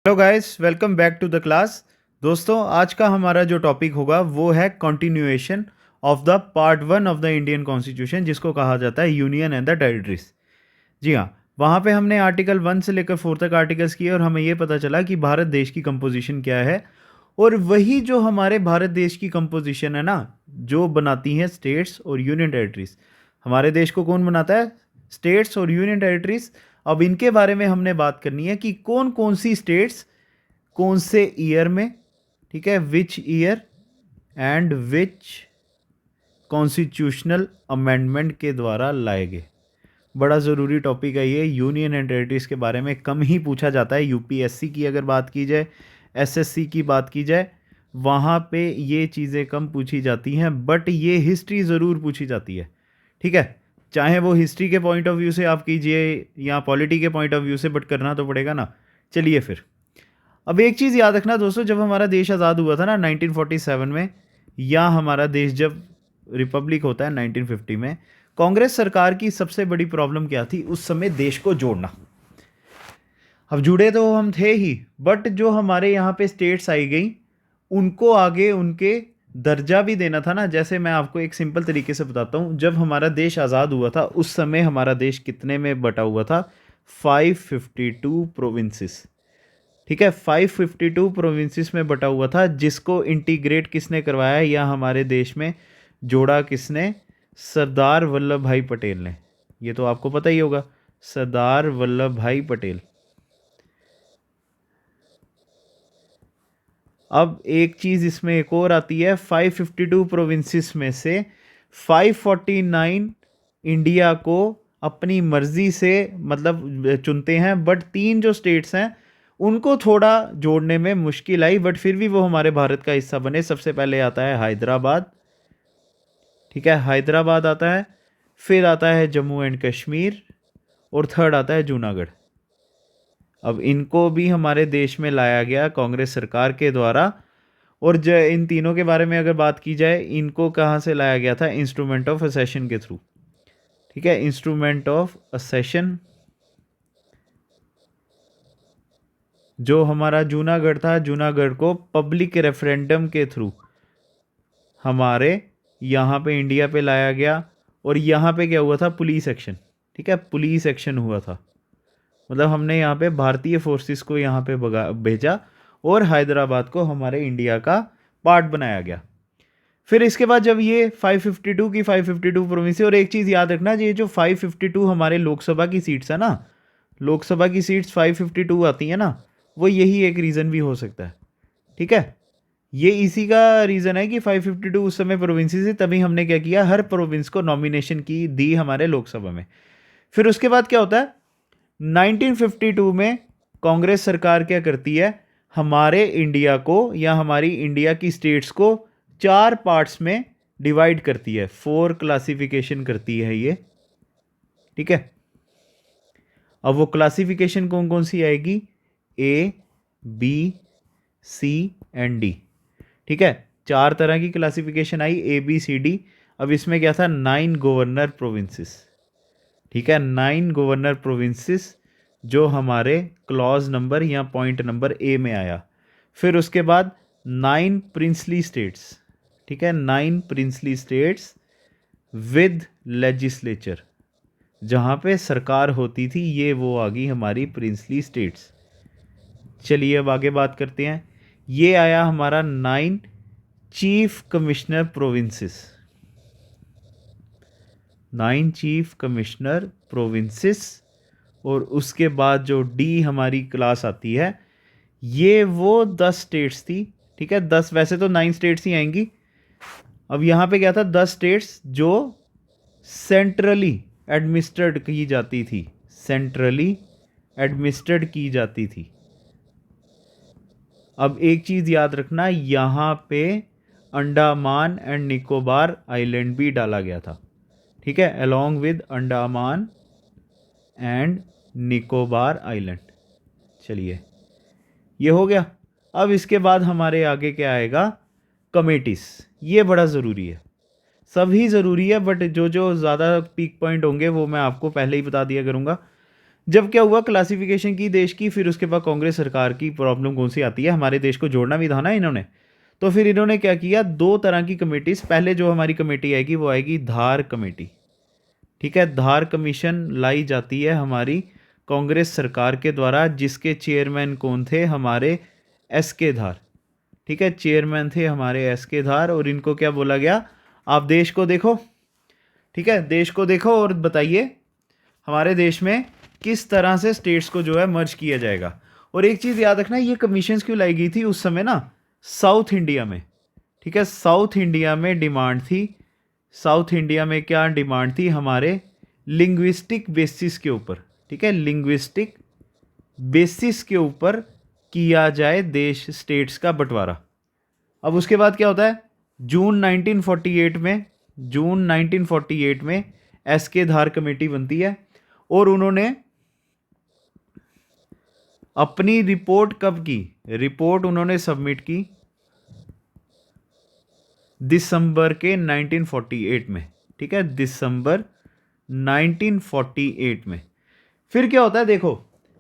Hello guys, welcome back to the class. दोस्तों, आज का हमारा जो टॉपिक होगा वो है continuation of the part one of the Indian constitution, जिसको कहा जाता है यूनियन एंड द टेरिटरीज। जी हाँ, वहाँ पे हमने आर्टिकल 1 से लेकर 4 तक आर्टिकल्स किए और हमें ये पता चला कि भारत देश की कंपोजिशन क्या है। और वही जो हमारे भारत देश की कंपोजिशन है ना, जो बनाती हैं स्टेट्स और यूनियन टेरिटरीज। हमारे देश को कौन बनाता है? स्टेट्स और यूनियन टेरिटरीज। अब इनके बारे में हमने बात करनी है कि कौन कौन सी स्टेट्स कौन से ईयर में, ठीक है, which year and which constitutional amendment के द्वारा लाए गए। बड़ा ज़रूरी टॉपिक है ये। यूनियन एंड टेरिटरीज के बारे में कम ही पूछा जाता है। यूपीएससी की अगर बात की जाए, एसएससी की बात की जाए, वहाँ पे ये चीज़ें कम पूछी जाती हैं, बट ये हिस्ट्री ज़रूर पूछी जाती है। ठीक है, चाहे वो हिस्ट्री के पॉइंट ऑफ व्यू से आप कीजिए या पॉलिटी के पॉइंट ऑफ व्यू से, बट करना तो पड़ेगा ना। चलिए फिर, अब एक चीज़ याद रखना दोस्तों, जब हमारा देश आज़ाद हुआ था ना 1947 में, या हमारा देश जब रिपब्लिक होता है 1950 में, कांग्रेस सरकार की सबसे बड़ी प्रॉब्लम क्या थी उस समय? देश को जोड़ना। अब जुड़े तो हम थे ही, बट जो हमारे यहाँ पे स्टेट्स आई गई उनको आगे उनके दर्जा भी देना था ना। जैसे मैं आपको एक सिंपल तरीके से बताता हूँ, जब हमारा देश आज़ाद हुआ था उस समय हमारा देश कितने में बटा हुआ था? 552 प्रोविंसेस। ठीक है, 552 प्रोविंसेस में बटा हुआ था, जिसको इंटीग्रेट किसने करवाया या हमारे देश में जोड़ा किसने? सरदार वल्लभ भाई पटेल ने। ये तो आपको पता ही होगा, सरदार वल्लभ भाई पटेल। अब एक चीज़ इसमें एक और आती है, 552 प्रोविंसेस में से 549 इंडिया को अपनी मर्जी से मतलब चुनते हैं, बट 3 जो स्टेट्स हैं उनको थोड़ा जोड़ने में मुश्किल आई, बट फिर भी वो हमारे भारत का हिस्सा बने। सबसे पहले आता है हैदराबाद, ठीक है, हैदराबाद आता है, फिर आता है जम्मू एंड कश्मीर, और थर्ड आता है जूनागढ़। अब इनको भी हमारे देश में लाया गया कांग्रेस सरकार के द्वारा। और इन तीनों के बारे में अगर बात की जाए, इनको कहाँ से लाया गया था? इंस्ट्रूमेंट ऑफ असेशन के थ्रू। ठीक है, इंस्ट्रूमेंट ऑफ असेशन। जो हमारा जूनागढ़ था, जूनागढ़ को पब्लिक रेफरेंडम के थ्रू हमारे यहाँ पे इंडिया पे लाया गया। और यहाँ पे क्या हुआ था? Police action. ठीक है, पुलिस एक्शन हुआ था, मतलब हमने यहाँ पे भारतीय फोर्सेस को यहाँ पे भेजा और हैदराबाद को हमारे इंडिया का पार्ट बनाया गया। फिर इसके बाद जब ये 552 की 552 प्रोविंस, और एक चीज़ याद रखना, ये जो 552 हमारे लोकसभा की सीट्स है ना, लोकसभा की सीट्स 552 आती है ना, वो यही एक रीज़न भी हो सकता है। ठीक है, ये इसी का रीज़न है कि 552 उस समय प्रोविंसेस है, तभी हमने क्या किया, हर प्रोविंस को नॉमिनेशन की दी हमारे लोकसभा में। फिर उसके बाद क्या होता है? 1952 में कांग्रेस सरकार क्या करती है? हमारे इंडिया को या हमारी इंडिया की स्टेट्स को 4 पार्ट्स में डिवाइड करती है, 4 क्लासिफिकेशन करती है ये। ठीक है, अब वो क्लासिफिकेशन कौन कौन सी आएगी? A, B, C and D. ठीक है, 4 तरह की क्लासिफिकेशन आई, ए बी सी डी। अब इसमें क्या था? 9 गवर्नर प्रोविंसेस। ठीक है, 9 गवर्नर प्रोविंसेस जो हमारे क्लॉज नंबर या पॉइंट नंबर ए में आया। फिर उसके बाद 9 प्रिंसली स्टेट्स। ठीक है, 9 प्रिंसली स्टेट्स विद लेजिस्लेचर, जहाँ पे सरकार होती थी, ये वो आ गई हमारी प्रिंसली स्टेट्स। चलिए अब आगे बात करते हैं। ये आया हमारा 9 chief commissioner provinces. 9 chief commissioner provinces. और उसके बाद जो डी हमारी क्लास आती है, ये वो 10 स्टेट्स थी। ठीक है, 10, वैसे तो 9 स्टेट्स ही आएंगी। अब यहाँ पे क्या था? 10 स्टेट्स जो सेंट्रली एडमिनिस्ट्रेड की जाती थी, सेंट्रली एडमिनिस्ट्रेड की जाती थी। अब एक चीज़ याद रखना, यहाँ पे अंडमान एंड निकोबार आइलैंड भी डाला गया था। ठीक है, along with Andaman and Nicobar island. चलिए, ये हो गया। अब इसके बाद हमारे आगे क्या आएगा? कमेटीज़। ये बड़ा ज़रूरी है, सभी ज़रूरी है, बट जो जो ज़्यादा पीक पॉइंट होंगे वो मैं आपको पहले ही बता दिया करूँगा। जब क्या हुआ क्लासिफिकेशन की देश की, फिर उसके बाद कांग्रेस सरकार की प्रॉब्लम कौन सी आती है, हमारे देश को जोड़ना भी था ना इन्होंने, तो फिर इन्होंने क्या किया, दो तरह की कमेटीज, पहले जो हमारी कमेटी आएगी वो आएगी धार कमेटी, ठीक है। धार कमीशन लाई जाती है हमारी कांग्रेस सरकार के द्वारा, जिसके चेयरमैन कौन थे, हमारे एस के धार, ठीक है, चेयरमैन थे हमारे एस के धार। और इनको क्या बोला गया, आप देश को देखो, ठीक है, देश को देखो और बताइए हमारे देश में किस तरह से स्टेट्स को जो है मर्ज किया जाएगा। और एक चीज़ याद रखना, ये कमीशंस क्यों लाई गई थी उस समय ना, साउथ इंडिया में, ठीक है, साउथ इंडिया में डिमांड थी, साउथ इंडिया में क्या डिमांड थी, हमारे लिंग्विस्टिक बेसिस के ऊपर, ठीक है, लिंग्विस्टिक बेसिस के ऊपर किया जाए देश स्टेट्स का बंटवारा। अब उसके बाद क्या होता है, जून 1948 में, जून 1948 में एस के धार कमेटी बनती है और उन्होंने अपनी रिपोर्ट कब की, रिपोर्ट उन्होंने सबमिट की दिसंबर के 1948 में, ठीक है, दिसंबर 1948 में। फिर क्या होता है, देखो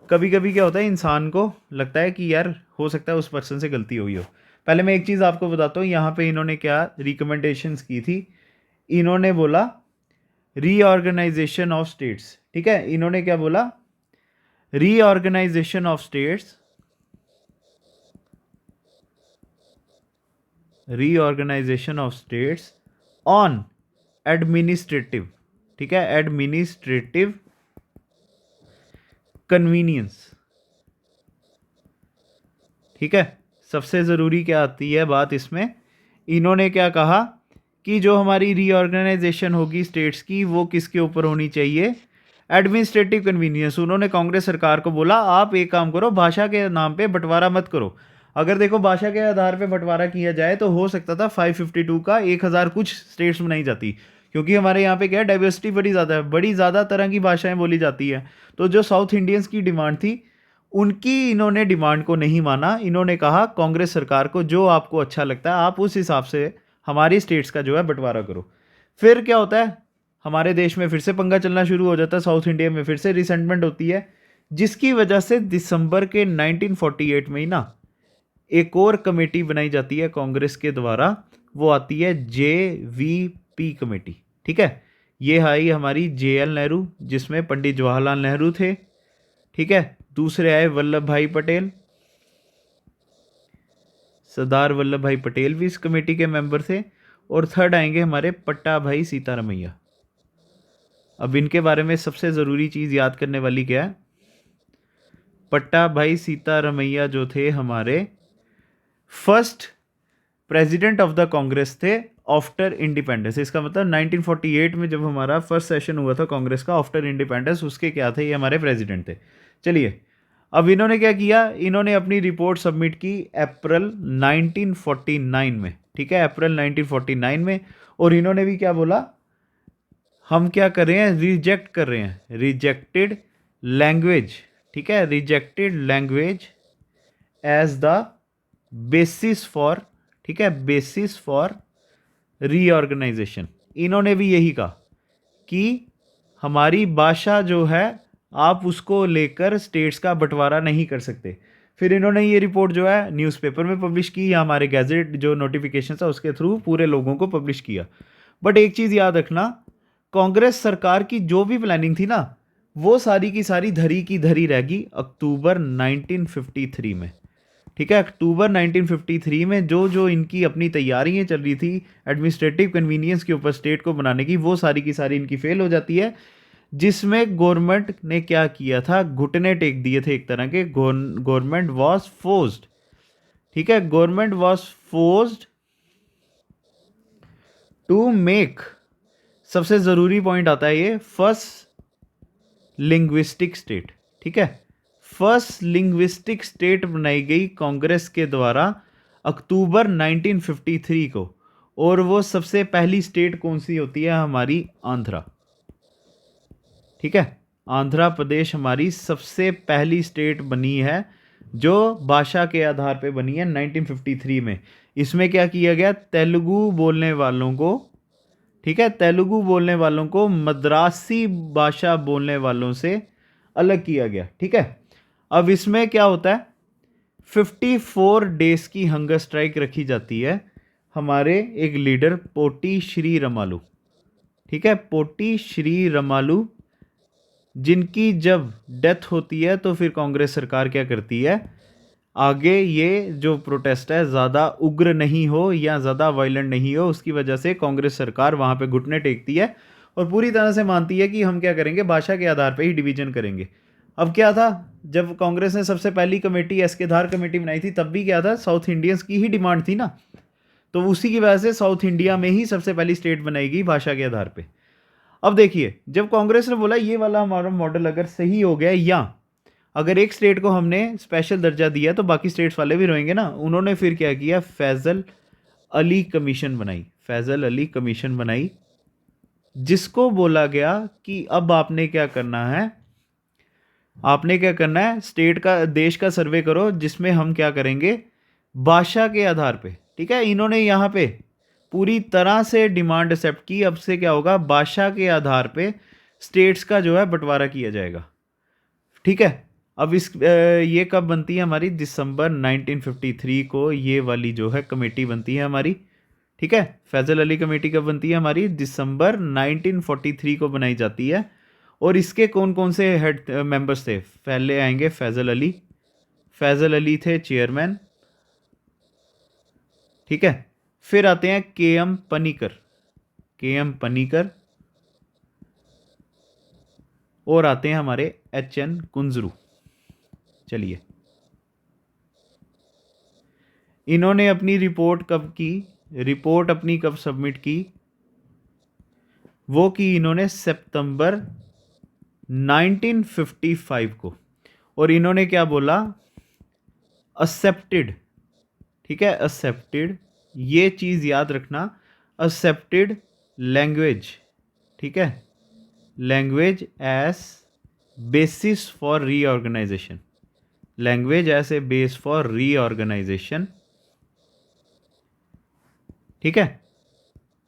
कभी कभी क्या होता है, इंसान को लगता है कि यार हो सकता है उस पर्सन से गलती हुई हो। पहले मैं एक चीज़ आपको बताता हूँ, यहाँ पे इन्होंने क्या रिकमेंडेशंस की थी, इन्होंने बोला रीऑर्गेनाइजेशन ऑफ स्टेट्स, ठीक है, इन्होंने क्या बोला, reorganisation of states, reorganisation of states on administrative, ठीक है, एडमिनिस्ट्रेटिव कन्वीनियंस, ठीक है। सबसे ज़रूरी क्या आती है बात इसमें, इन्होंने क्या कहा कि जो हमारी रीऑर्गेनाइजेशन होगी स्टेट्स की वो किसके ऊपर होनी चाहिए, एडमिनिस्ट्रेटिव कन्वीनियंस। उन्होंने कांग्रेस सरकार को बोला आप एक काम करो, भाषा के नाम पे बंटवारा मत करो। अगर देखो भाषा के आधार पे बंटवारा किया जाए तो हो सकता था 552 का 1000 कुछ स्टेट्स बनाई जाती, क्योंकि हमारे यहाँ पे क्या है, डाइवर्सिटी बड़ी ज़्यादा है, बड़ी ज़्यादा तरह की भाषाएं बोली जाती है। तो जो साउथ इंडियंस की डिमांड थी उनकी इन्होंने डिमांड को नहीं माना, इन्होंने कहा कांग्रेस सरकार को जो आपको अच्छा लगता है आप उस हिसाब से हमारी स्टेट्स का जो है बंटवारा करो। फिर क्या होता है, हमारे देश में फिर से पंगा चलना शुरू हो जाता है, साउथ इंडिया में फिर से रिसेंटमेंट होती है, जिसकी वजह से दिसंबर के 1948 में ही ना एक और कमेटी बनाई जाती है कांग्रेस के द्वारा, वो आती है JVP कमेटी, ठीक है। ये आई हमारी JL नेहरू, जिसमें पंडित जवाहरलाल नेहरू थे, ठीक है। दूसरे आए वल्लभ भाई पटेल, सरदार वल्लभ भाई पटेल भी इस कमेटी के मेंबर थे। और थर्ड आएंगे हमारे पट्टा भाई सीतारमैया। अब इनके बारे में सबसे ज़रूरी चीज़ याद करने वाली क्या है, पट्टा भाई सीतारमैया जो थे हमारे first president of the Congress थे आफ्टर इंडिपेंडेंस। इसका मतलब 1948 में जब हमारा फर्स्ट सेशन हुआ था कांग्रेस का आफ्टर इंडिपेंडेंस, उसके क्या थे, ये हमारे प्रेसिडेंट थे। चलिए अब इन्होंने क्या किया, इन्होंने अपनी रिपोर्ट सबमिट की अप्रैल 1949 में, ठीक है, अप्रैल 1949 में। और इन्होंने भी क्या बोला, हम क्या कर रहे हैं, रिजेक्ट कर रहे हैं, रिजेक्टेड लैंग्वेज, ठीक है, rejected language as the basis for, ठीक है, बेसिस फॉर रीऑर्गेनाइजेशन। इन्होंने भी यही कहा कि हमारी भाषा जो है आप उसको लेकर स्टेट्स का बंटवारा नहीं कर सकते। फिर इन्होंने ये रिपोर्ट जो है न्यूज़पेपर में पब्लिश की या हमारे गैजेट जो नोटिफिकेशन था उसके थ्रू पूरे लोगों को पब्लिश किया। बट एक चीज़ याद रखना, कांग्रेस सरकार की जो भी प्लानिंग थी ना वो सारी की सारी धरी की धरी रहेगी अक्टूबर 1953 में, ठीक है। अक्टूबर 1953 में जो जो इनकी अपनी तैयारियां चल रही थी एडमिनिस्ट्रेटिव कन्वीनियंस के ऊपर स्टेट को बनाने की, वो सारी की सारी इनकी फेल हो जाती है, जिसमें गवर्नमेंट ने क्या किया था, घुटने टेक दिए थे एक तरह के। गवर्नमेंट वाज फोर्स्ड, ठीक है, government was forced to make, सबसे ज़रूरी पॉइंट आता है ये, फर्स्ट लिंग्विस्टिक स्टेट, ठीक है, फर्स्ट लिंग्विस्टिक स्टेट बनाई गई कांग्रेस के द्वारा अक्टूबर 1953 को। और वो सबसे पहली स्टेट कौन सी होती है, हमारी आंध्रा, ठीक है, आंध्र प्रदेश हमारी सबसे पहली स्टेट बनी है जो भाषा के आधार पे बनी है 1953 में। इसमें क्या किया गया, तेलुगु बोलने वालों को, ठीक है, तेलुगु बोलने वालों को मद्रासी भाषा बोलने वालों से अलग किया गया। ठीक है, अब इसमें क्या होता है, 54 डेज की हंगर स्ट्राइक रखी जाती है हमारे एक लीडर पोटी श्री रमालू। ठीक है, पोटी श्री रमालू, जिनकी जब डेथ होती है तो फिर कांग्रेस सरकार क्या करती है, आगे ये जो प्रोटेस्ट है ज़्यादा उग्र नहीं हो या ज़्यादा वायलेंट नहीं हो, उसकी वजह से कांग्रेस सरकार वहाँ पे घुटने टेकती है और पूरी तरह से मानती है कि हम क्या करेंगे, भाषा के आधार पे ही डिवीजन करेंगे। अब क्या था, जब कांग्रेस ने सबसे पहली कमेटी एस के धार कमेटी बनाई थी, तब भी क्या था, साउथ इंडियंस की ही डिमांड थी ना, तो उसी की वजह से साउथ इंडिया में ही सबसे पहली स्टेट बनाई गई भाषा के आधार पे। अब देखिए, जब कांग्रेस ने बोला ये वाला हमारा मॉडल अगर सही हो गया, या अगर एक स्टेट को हमने स्पेशल दर्जा दिया तो बाकी स्टेट्स वाले भी रोएंगे ना, उन्होंने फिर क्या किया, फैजल अली कमीशन बनाई। फैजल अली कमीशन बनाई, जिसको बोला गया कि अब आपने क्या करना है, आपने क्या करना है, स्टेट का, देश का सर्वे करो जिसमें हम क्या करेंगे, भाषा के आधार पे। ठीक है, इन्होंने यहाँ पे पूरी तरह से डिमांड एक्सेप्ट की, अब से क्या होगा, भाषा के आधार पे स्टेट्स का जो है बंटवारा किया जाएगा। ठीक है, अब ये कब बनती है हमारी, दिसंबर 1953 को ये वाली जो है कमेटी बनती है हमारी। ठीक है, फैजल अली कमेटी कब बनती है हमारी, दिसंबर 1943 को बनाई जाती है। और इसके कौन कौन से हेड मेंबर्स थे, पहले आएंगे फैजल अली, फैजल अली थे चेयरमैन। ठीक है, फिर आते हैं के एम पनीकर, के एम पनीकर, और आते हैं हमारे एच एन कुंजरू। चलिए, इन्होंने अपनी रिपोर्ट कब की, रिपोर्ट अपनी कब सबमिट की, वो की इन्होंने सितंबर 1955 को। और इन्होंने क्या बोला, एक्सेप्टेड। ठीक है, एक्सेप्टेड, ये चीज़ याद रखना, एक्सेप्टेड लैंग्वेज। ठीक है, language as basis for reorganisation, language as a base for reorganisation. ठीक है,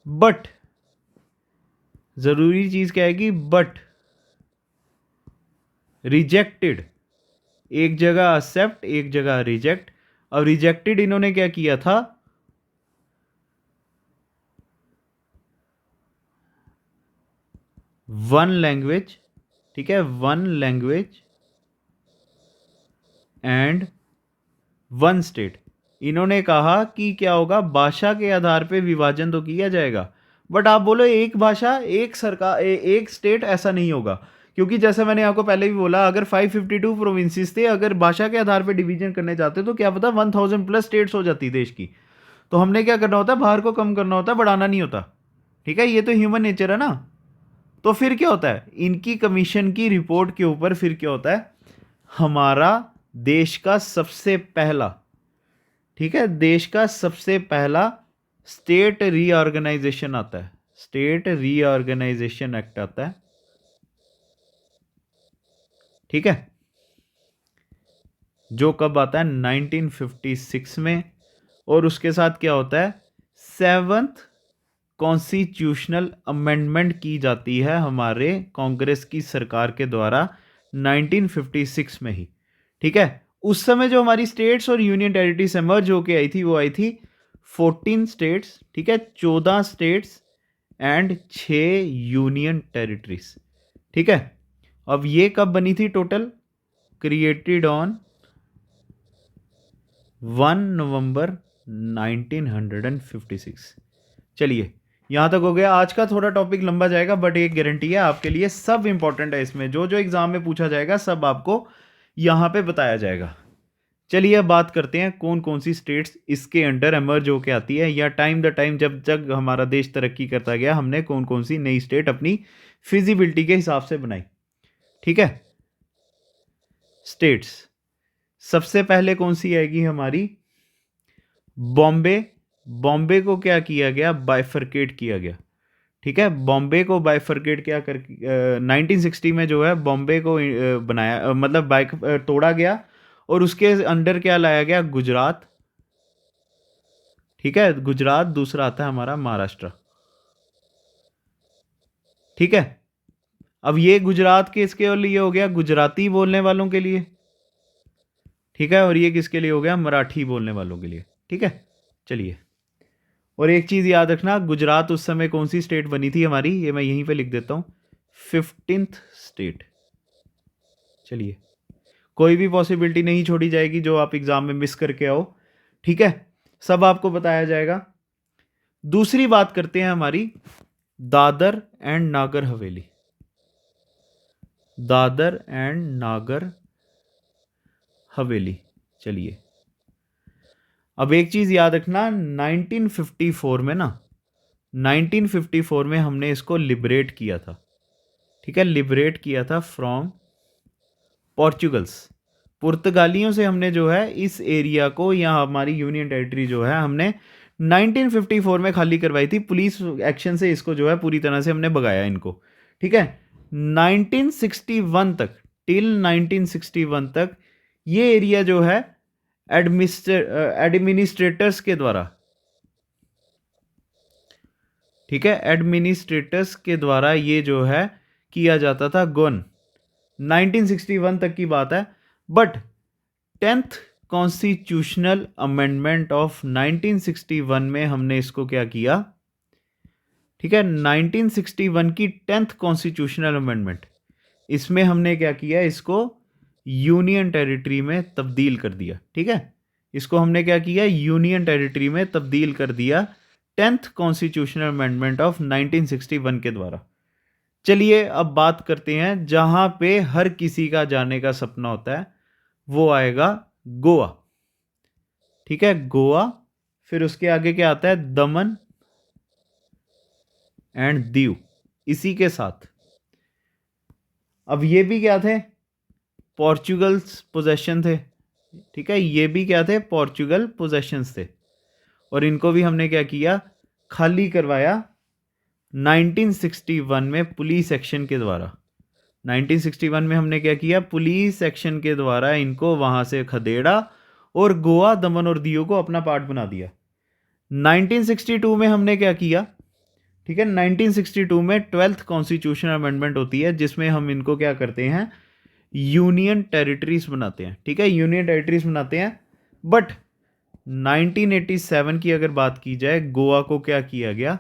बट जरूरी चीज क्या है कि बट रिजेक्टेड, एक जगह एक्सेप्ट एक जगह रिजेक्ट। अब रिजेक्टेड इन्होंने क्या किया था, वन लैंग्वेज। ठीक है, one language and one state. इन्होंने कहा कि क्या होगा, भाषा के आधार पे विभाजन तो किया जाएगा, बट आप बोलो एक भाषा एक सरकार एक स्टेट, ऐसा नहीं होगा। क्योंकि जैसे मैंने आपको पहले भी बोला, अगर 552 प्रोविंसेस थे, अगर भाषा के आधार पे डिवीजन करने जाते तो क्या पता 1000 प्लस स्टेट्स हो जाती देश की। तो हमने क्या करना होता है, बाहर को कम करना होता है, बढ़ाना नहीं होता। ठीक है, ये तो ह्यूमन नेचर है ना। तो फिर क्या होता है, इनकी कमीशन की रिपोर्ट के ऊपर फिर क्या होता है, हमारा देश का सबसे पहला, ठीक है, देश का सबसे पहला स्टेट रीऑर्गेनाइजेशन आता है, स्टेट रीऑर्गेनाइजेशन एक्ट आता है। ठीक है, जो कब आता है, 1956 में। और उसके साथ क्या होता है, 7th कॉन्स्टिट्यूशनल अमेंडमेंट की जाती है हमारे कांग्रेस की सरकार के द्वारा 1956 में ही। ठीक है, उस समय जो हमारी स्टेट्स और यूनियन टेरिटरीज एमर्ज होके आई थी, वो आई थी 14 स्टेट्स। ठीक है, 14 स्टेट्स एंड 6 यूनियन टेरिटरीज। ठीक है, अब ये कब बनी थी टोटल, क्रिएटेड ऑन 1 नवंबर 1956। चलिए, यहां तक हो गया। आज का थोड़ा टॉपिक लंबा जाएगा, बट एक गारंटी है आपके लिए, सब इंपॉर्टेंट है इसमें, जो जो एग्जाम में पूछा जाएगा सब आपको यहां पे बताया जाएगा। चलिए, अब बात करते हैं कौन कौन सी स्टेट्स इसके अंडर एमर्ज होके आती है, या टाइम द टाइम जब जब हमारा देश तरक्की करता गया, हमने कौन कौन सी नई स्टेट अपनी फिजिबिलिटी के हिसाब से बनाई। ठीक है, स्टेट्स सबसे पहले कौन सी आएगी हमारी, बॉम्बे। बॉम्बे को क्या किया गया, बाइफरकेट किया गया। ठीक है, बॉम्बे को बाइफरकेट क्या कर 1960 में जो है बॉम्बे को बनाया, मतलब बाइक तोड़ा गया, और उसके अंडर क्या लाया गया, गुजरात। ठीक है, गुजरात, दूसरा आता है हमारा महाराष्ट्र। ठीक है, अब ये गुजरात के इसके लिए हो गया गुजराती बोलने वालों के लिए, ठीक है, और ये किसके लिए हो गया मराठी बोलने वालों के लिए, ठीक है। चलिए, और एक चीज़ याद रखना, गुजरात उस समय कौन सी स्टेट बनी थी हमारी, ये मैं यहीं पे लिख देता हूँ, 15th स्टेट। चलिए, कोई भी पॉसिबिलिटी नहीं छोड़ी जाएगी जो आप एग्जाम में मिस करके आओ, ठीक है, सब आपको बताया जाएगा। दूसरी बात करते हैं हमारी दादर एंड नागर हवेली। दादर एंड नागर हवेली। चलिए, अब एक चीज याद रखना, 1954 में ना, 1954 में हमने इसको लिबरेट किया था, ठीक है, लिबरेट किया था फ्रॉम पोर्चुगल्स। पुर्तगालियों से हमने जो है इस एरिया को, या हमारी यूनियन टेरिटरी जो है हमने 1954 में खाली करवाई थी। पुलिस एक्शन से इसको जो है पूरी तरह से हमने भगाया इनको, ठीक है। 1961 तक, टिल 1961 तक ये एरिया जो है एडमिनिस्ट्रेटर्स के द्वारा, ठीक है, एडमिनिस्ट्रेटर्स के द्वारा ये जो है किया जाता था गवर्न। 1961 तक की बात है। But 10th constitutional amendment of 1961 में हमने इसको क्या किया, ठीक है, 1961 की 10th कॉन्स्टिट्यूशनल अमेंडमेंट, इसमें हमने क्या किया, इसको यूनियन टेरिटरी में तब्दील कर दिया, ठीक है, इसको हमने क्या किया, यूनियन टेरिटरी में तब्दील कर दिया 10th कॉन्स्टिट्यूशनल अमेंडमेंट ऑफ 1961 के द्वारा। चलिए, अब बात करते हैं जहां पे हर किसी का जाने का सपना होता है, वो आएगा गोवा, ठीक है, गोवा। फिर उसके आगे क्या आता है, दमन एंड दीव, इसी के साथ अब ये भी क्या थे, पोर्चुगल्स पोजेशन थे, ठीक है, ये भी क्या थे, पोर्चुगल पोजेशंस थे, और इनको भी हमने क्या किया, खाली करवाया 1961 में पुलिस एक्शन के द्वारा। 1961 में हमने क्या किया, पुलिस एक्शन के द्वारा इनको वहां से खदेड़ा और गोवा, दमन और दीव को अपना पार्ट बना दिया। 1962 में हमने क्या किया, ठीक है, 1962 में 12th कॉन्स्टिट्यूशनल अमेंडमेंट होती है, जिसमें हम इनको क्या करते हैं, यूनियन टेरिटरीज बनाते हैं, ठीक है, यूनियन टेरिटरीज बनाते हैं। बट 1987 की अगर बात की जाए, गोवा को क्या किया गया,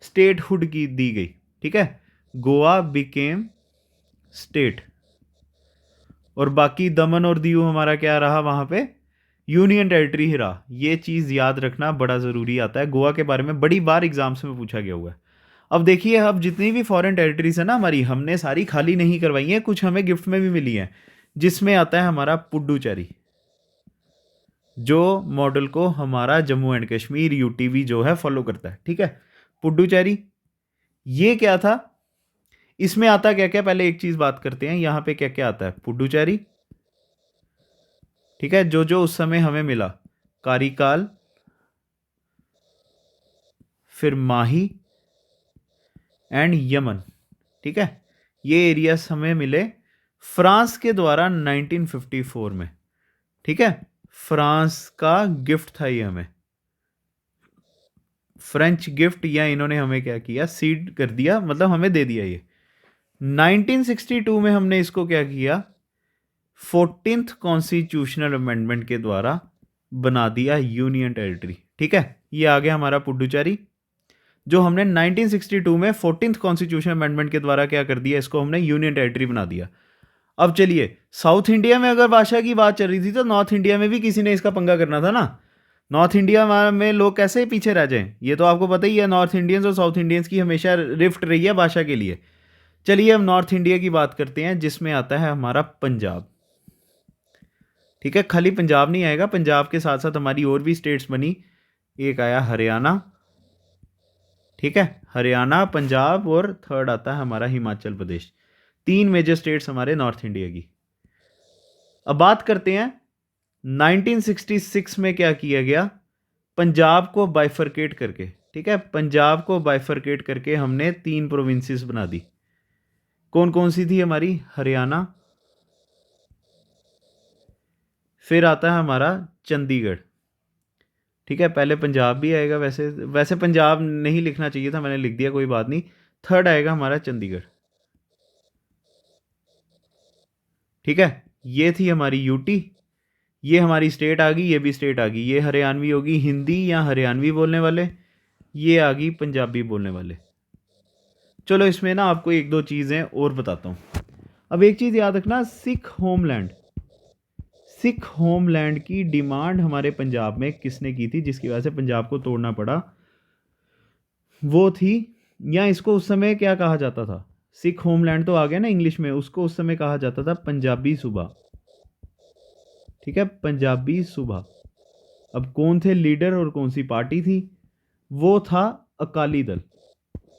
स्टेटहुड की दी गई, ठीक है, गोवा बिकेम स्टेट, और बाकी दमन और दीव हमारा क्या रहा, वहां पे यूनियन टेरिटरी ही रहा। ये चीज याद रखना बड़ा जरूरी आता है, गोवा के बारे में बड़ी बार एग्जाम्स में पूछा गया हुआ है। अब देखिए, अब जितनी भी फॉरेन टेरिटरीज है ना हमारी, हमने सारी खाली नहीं करवाई है, कुछ हमें गिफ्ट में भी मिली है, जिसमें आता है हमारा पुडुचेरी, जो मॉडल को हमारा जम्मू एंड कश्मीर यूटीवी जो है फॉलो करता है, ठीक है। पुडुचेरी ये क्या था, इसमें आता क्या क्या, पहले एक चीज बात करते हैं, यहां पे क्या क्या आता है, पुडुचेरी, ठीक है, जो जो उस समय हमें मिला, कारिकाल, फिर माही एंड यमन, ठीक है, ये एरियाज हमें मिले फ्रांस के द्वारा 1954 में, ठीक है, फ्रांस का गिफ्ट था ये हमें, फ्रेंच गिफ्ट, या इन्होंने हमें क्या किया, सीड कर दिया, मतलब हमें दे दिया ये। 1962 में हमने इसको क्या किया, 14th कॉन्स्टिट्यूशनल अमेंडमेंट के द्वारा बना दिया यूनियन टेरिटरी, ठीक है। ये आ गया हमारा पुडुचेरी, जो हमने 1962 में 14th कॉन्स्टिट्यूशन अमेंडमेंट के द्वारा क्या कर दिया, इसको हमने यूनियन टेरिटरी बना दिया। अब चलिए, साउथ इंडिया में अगर भाषा की बात चल रही थी, तो नॉर्थ इंडिया में भी किसी ने इसका पंगा करना था ना। नॉर्थ इंडिया में लोग कैसे पीछे रह जाएं, ये तो आपको पता ही है, नॉर्थ इंडियंस और साउथ इंडियंस की हमेशा रिफ्ट रही है भाषा के लिए। चलिए, अब नॉर्थ इंडिया की बात करते हैं, जिसमें आता है हमारा पंजाब, ठीक है, खाली पंजाब नहीं आएगा, पंजाब के साथ साथ हमारी और भी स्टेट्स बनी, एक आया हरियाणा, ठीक है, हरियाणा, पंजाब, और थर्ड आता है हमारा हिमाचल प्रदेश। 3 मेजर स्टेट्स हमारे नॉर्थ इंडिया की। अब बात करते हैं 1966 में क्या किया गया, पंजाब को बाइफरकेट करके, ठीक है, पंजाब को बाइफरकेट करके हमने 3 प्रोविंसेस बना दी। कौन कौन सी थी हमारी, हरियाणा, फिर आता है हमारा चंडीगढ़, ठीक है, पहले पंजाब भी आएगा, वैसे वैसे पंजाब नहीं लिखना चाहिए था, मैंने लिख दिया, कोई बात नहीं। थर्ड आएगा हमारा चंडीगढ़, ठीक है, ये थी हमारी यूटी, ये हमारी स्टेट आ गई, ये भी स्टेट आ गई, ये हरियाणवी होगी हिंदी या हरियाणवी बोलने वाले, ये आ गई पंजाबी बोलने वाले। चलो इसमें ना आपको एक दो चीज़ें और बताता हूँ। अब एक चीज़ याद रखना, सिख होमलैंड की डिमांड हमारे पंजाब में किसने की थी, जिसकी वजह से पंजाब को तोड़ना पड़ा, वो थी, या इसको उस समय क्या कहा जाता था, सिख होमलैंड तो आ गया ना इंग्लिश में, उसको उस समय कहा जाता था पंजाबी सूबा। ठीक है, पंजाबी सूबा। अब कौन थे लीडर और कौन सी पार्टी थी, वो था अकाली दल।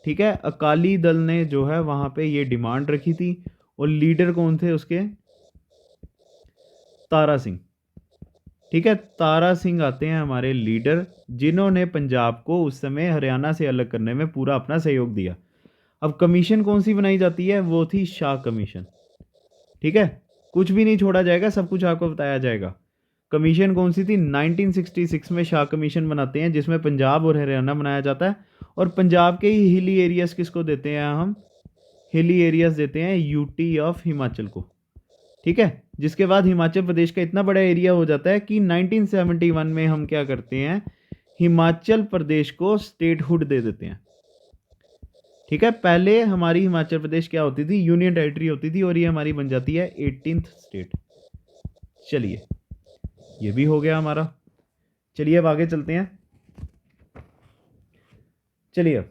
ठीक है, अकाली दल ने जो है वहां पे ये डिमांड रखी थी, और लीडर कौन थे उसके, तारा सिंह। ठीक है, तारा सिंह आते हैं हमारे लीडर, जिन्होंने पंजाब को उस समय हरियाणा से अलग करने में पूरा अपना सहयोग दिया। अब कमीशन कौन सी बनाई जाती है, वो थी शाह कमीशन। ठीक है, कुछ भी नहीं छोड़ा जाएगा, सब कुछ आपको बताया जाएगा। कमीशन कौन सी थी, 1966 में शाह कमीशन बनाते हैं, जिसमें पंजाब और हरियाणा बनाया जाता है, और पंजाब के ही हिली एरियाज किसको देते हैं हम, हिली एरियाज देते हैं यूटी ऑफ हिमाचल को। ठीक है, जिसके बाद हिमाचल प्रदेश का इतना बड़ा एरिया हो जाता है कि 1971 में हम क्या करते हैं, हिमाचल प्रदेश को स्टेटहुड दे देते हैं। ठीक है, पहले हमारी हिमाचल प्रदेश क्या होती थी, यूनियन टेरिटरी होती थी, और ये हमारी बन जाती है 18th स्टेट। चलिए ये भी हो गया हमारा। चलिए अब आगे चलते हैं। चलिए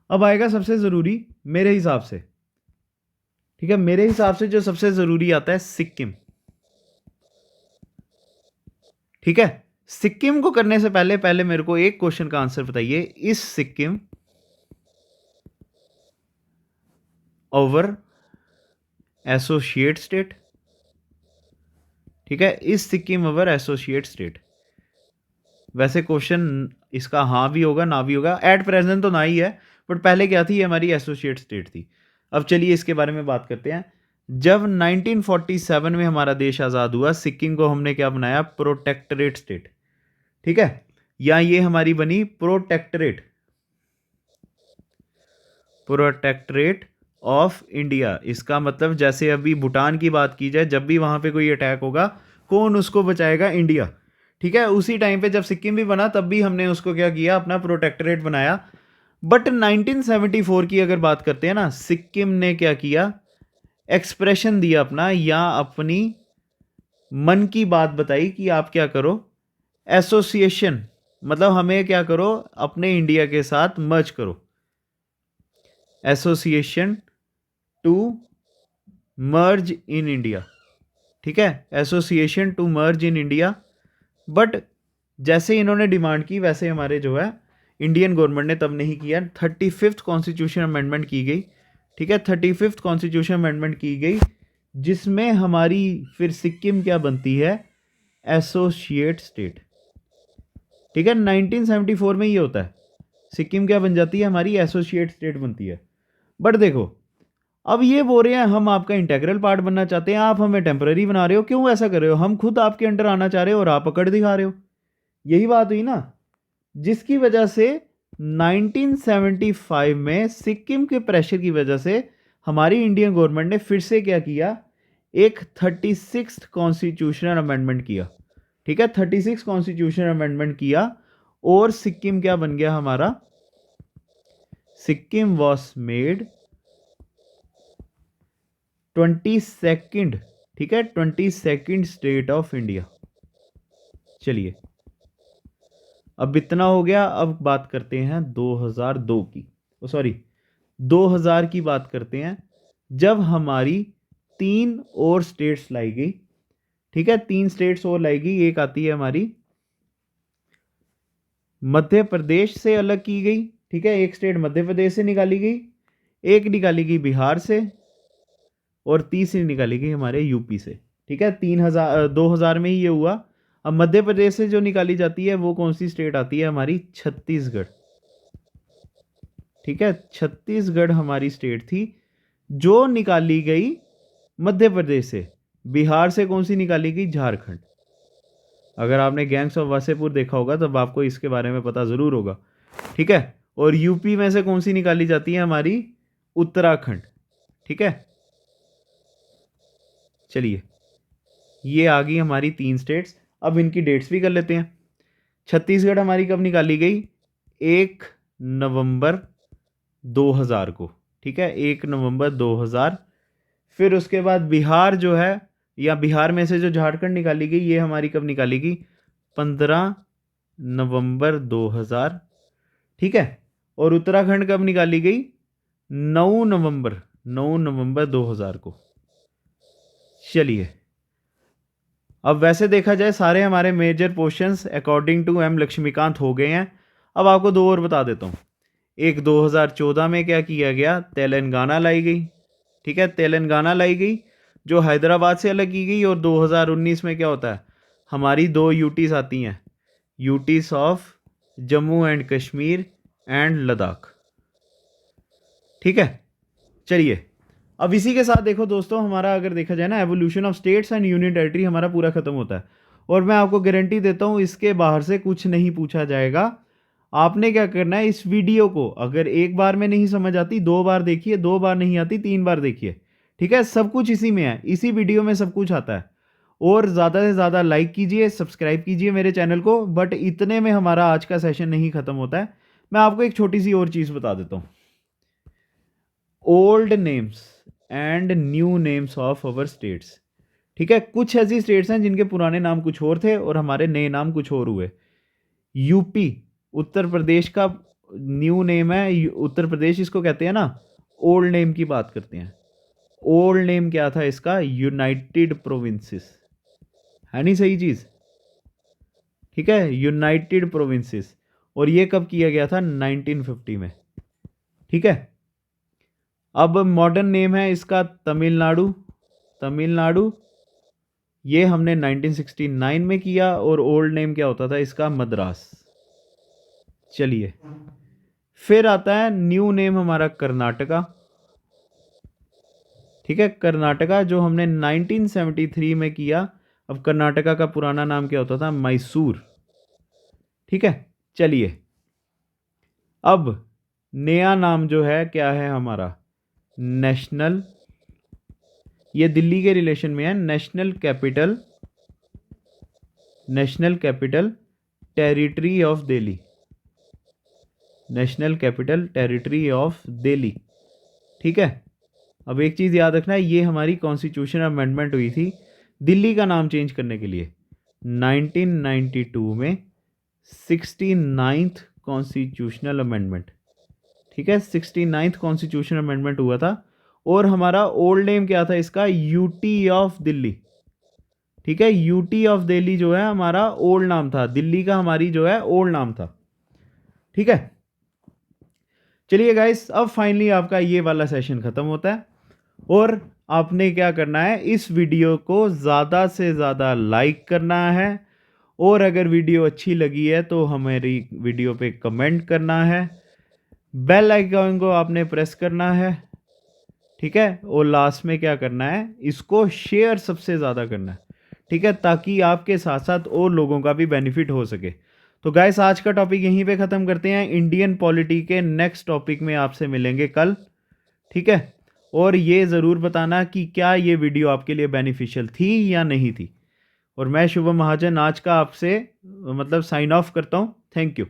अब आएगा सबसे ज़रूरी मेरे हिसाब से। ठीक है, मेरे हिसाब से जो सबसे ज़रूरी आता है सिक्किम। ठीक है, सिक्किम को करने से पहले पहले मेरे को एक क्वेश्चन का आंसर बताइए, इस सिक्किम ओवर एसोसिएट स्टेट। ठीक है, इस सिक्किम ओवर एसोसिएट स्टेट। वैसे क्वेश्चन इसका हाँ भी होगा ना भी होगा, एट प्रेजेंट तो ना ही है, बट पहले क्या थी, हमारी एसोसिएट स्टेट थी। अब चलिए इसके बारे में बात करते हैं। जब 1947 में हमारा देश आज़ाद हुआ, सिक्किम को हमने क्या बनाया, प्रोटेक्टरेट स्टेट। ठीक है, या ये हमारी बनी प्रोटेक्टरेट ऑफ इंडिया। इसका मतलब जैसे अभी भूटान की बात की जाए, जब भी वहां पे कोई अटैक होगा, कौन उसको बचाएगा, इंडिया। ठीक है, उसी टाइम पे जब सिक्किम भी बना, तब भी हमने उसको क्या किया, अपना प्रोटेक्टरेट बनाया। बट 1974 की अगर बात करते हैं ना, सिक्किम ने क्या किया, एक्सप्रेशन दिया अपना, या अपनी मन की बात बताई कि आप क्या करो, एसोसिएशन, मतलब हमें क्या करो, अपने इंडिया के साथ मर्ज करो, association to merge in India. ठीक है, association to merge in India. But जैसे इन्होंने डिमांड की, वैसे हमारे जो है इंडियन गवर्नमेंट ने तब नहीं किया। 35th कॉन्स्टिट्यूशन अमेंडमेंट की गई। ठीक है, 35th कॉन्स्टिट्यूशन अमेंडमेंट की गई, जिसमें हमारी फिर सिक्किम क्या बनती है, एसोसिएट स्टेट। ठीक है, 1974 में ये होता है, सिक्किम क्या बन जाती है, हमारी एसोसिएट स्टेट बनती है। बट देखो, अब ये बोल रहे हैं हम आपका इंटेग्रल पार्ट बनना चाहते हैं, आप हमें टेम्पररी बना रहे हो, क्यों ऐसा कर रहे हो, हम खुद आपके अंडर आना चाह रहे हो और आप पकड़ दिखा रहे हो। यही बात हुई ना, जिसकी वजह से 1975 में सिक्किम के प्रेशर की वजह से हमारी इंडियन गवर्नमेंट ने फिर से क्या किया, एक 36th कॉन्स्टिट्यूशनल अमेंडमेंट किया। ठीक है, 36 कॉन्स्टिट्यूशनल अमेंडमेंट किया, और सिक्किम क्या बन गया हमारा, सिक्किम वॉज मेड 22nd। ठीक है, 22nd स्टेट ऑफ इंडिया। चलिए अब इतना हो गया, अब बात करते हैं 2002 की, सॉरी 2000 की बात करते हैं, जब हमारी 3 और स्टेट्स लाई गई। ठीक है, 3 स्टेट्स और लाई गई, एक आती है हमारी मध्य प्रदेश से अलग की गई। ठीक है, एक स्टेट मध्य प्रदेश से निकाली गई, एक निकाली गई बिहार से, और तीसरी निकाली गई हमारे यूपी से। ठीक है, 2000 में ही ये हुआ। अब मध्य प्रदेश से जो निकाली जाती है, वो कौन सी स्टेट आती है, हमारी छत्तीसगढ़। ठीक है, छत्तीसगढ़ हमारी स्टेट थी, जो निकाली गई मध्य प्रदेश से। बिहार से कौन सी निकाली गई, झारखंड। अगर आपने गैंग्स ऑफ वासेपुर देखा होगा, तब आपको इसके बारे में पता ज़रूर होगा। ठीक है, और यूपी में से कौन सी निकाली जाती है, हमारी उत्तराखंड। ठीक है, चलिए, ये आ गई हमारी 3 स्टेट्स। अब इनकी डेट्स भी कर लेते हैं। छत्तीसगढ़ हमारी कब निकाली गई? 1 नवंबर 2000 को, ठीक है, 1 नवंबर 2000। फिर उसके बाद बिहार जो है, या बिहार में से जो झारखंड निकाली गई, ये हमारी कब निकाली गई? 15 नवंबर 2000, ठीक है। और उत्तराखंड कब निकाली गई? 9 नवंबर 2000 को। चलिए, अब वैसे देखा जाए सारे हमारे major portions according to M Laxmikanth हो गए हैं। अब आपको दो और बता देता हूँ। एक 2014 में क्या किया गया? तेलंगाना लाई गई, ठीक है, तेलंगाना लाई गई जो हैदराबाद से अलग की गई। और 2019 में क्या होता है? हमारी 2 यूटीज आती हैं, UTs of Jammu and Kashmir and Ladakh, ठीक है। चलिए, अब इसी के साथ देखो दोस्तों, हमारा अगर देखा जाए ना, evolution of states and union territory हमारा पूरा खत्म होता है। और मैं आपको गारंटी देता हूँ इसके बाहर से कुछ नहीं पूछा जाएगा। आपने क्या करना है, इस वीडियो को अगर एक बार में नहीं समझ आती, 2 बार देखिए, 2 बार नहीं आती, 3 बार देखिए, ठीक है। सब कुछ इसी में है, इसी वीडियो में सब कुछ आता है। और ज़्यादा से ज़्यादा लाइक कीजिए, सब्सक्राइब कीजिए मेरे चैनल को। बट इतने में हमारा आज का सेशन नहीं खत्म होता है। मैं आपको एक छोटी सी और चीज़ बता देता हूँ। Old names and new names of our states, ठीक है। कुछ ऐसी स्टेट्स हैं जिनके पुराने नाम कुछ और थे और हमारे नए नाम कुछ और हुए। यूपी, उत्तर प्रदेश का न्यू नेम है उत्तर प्रदेश, इसको कहते हैं ना। ओल्ड नेम की बात करते हैं। ओल्ड नेम क्या था इसका? यूनाइटेड प्रोविंसेस, है नहीं सही चीज? ठीक है, यूनाइटेड प्रोविंसेस। और ये कब किया गया था? 1950 में, ठीक है। अब मॉडर्न नेम है इसका तमिलनाडु, तमिलनाडु, ये हमने 1969 में किया। और ओल्ड नेम क्या होता था इसका? मद्रास। चलिए, फिर आता है न्यू नेम हमारा कर्नाटका, ठीक है, कर्नाटका, जो हमने 1973 में किया। अब कर्नाटका का पुराना नाम क्या होता था? मैसूर, ठीक है। चलिए, अब नया नाम जो है क्या है हमारा? नेशनल, ये दिल्ली के रिलेशन में है। National capital, national capital territory of Delhi, national capital territory of Delhi, ठीक है। अब एक चीज़ याद रखना है, ये हमारी कॉन्स्टिट्यूशन अमेंडमेंट हुई थी दिल्ली का नाम चेंज करने के लिए 1992 में, 69th कॉन्स्टिट्यूशनल अमेंडमेंट, ठीक है, 69th कॉन्स्टिट्यूशन अमेंडमेंट हुआ था। और हमारा ओल्ड नेम क्या था इसका? यूटी ऑफ दिल्ली, ठीक है। यूटी ऑफ दिल्ली जो है हमारा ओल्ड नाम था, दिल्ली का हमारी जो है ओल्ड नाम था, ठीक है। चलिए गाइस, अब फाइनली आपका ये वाला सेशन खत्म होता है। और आपने क्या करना है, इस वीडियो को ज़्यादा से ज़्यादा लाइक करना है। और अगर वीडियो अच्छी लगी है तो हमारी वीडियो पे कमेंट करना है, बेल आइकन को आपने प्रेस करना है, ठीक है। और लास्ट में क्या करना है, इसको शेयर सबसे ज़्यादा करना है, ठीक है, ताकि आपके साथ साथ और लोगों का भी बेनिफिट हो सके। तो गाइस, आज का टॉपिक यहीं पे ख़त्म करते हैं। इंडियन पॉलिटी के नेक्स्ट टॉपिक में आपसे मिलेंगे कल, ठीक है। और ये ज़रूर बताना कि क्या ये वीडियो आपके लिए बेनिफिशियल थी या नहीं थी। और मैं शुभम महाजन आज का आपसे मतलब साइन ऑफ करता हूँ। Thank you.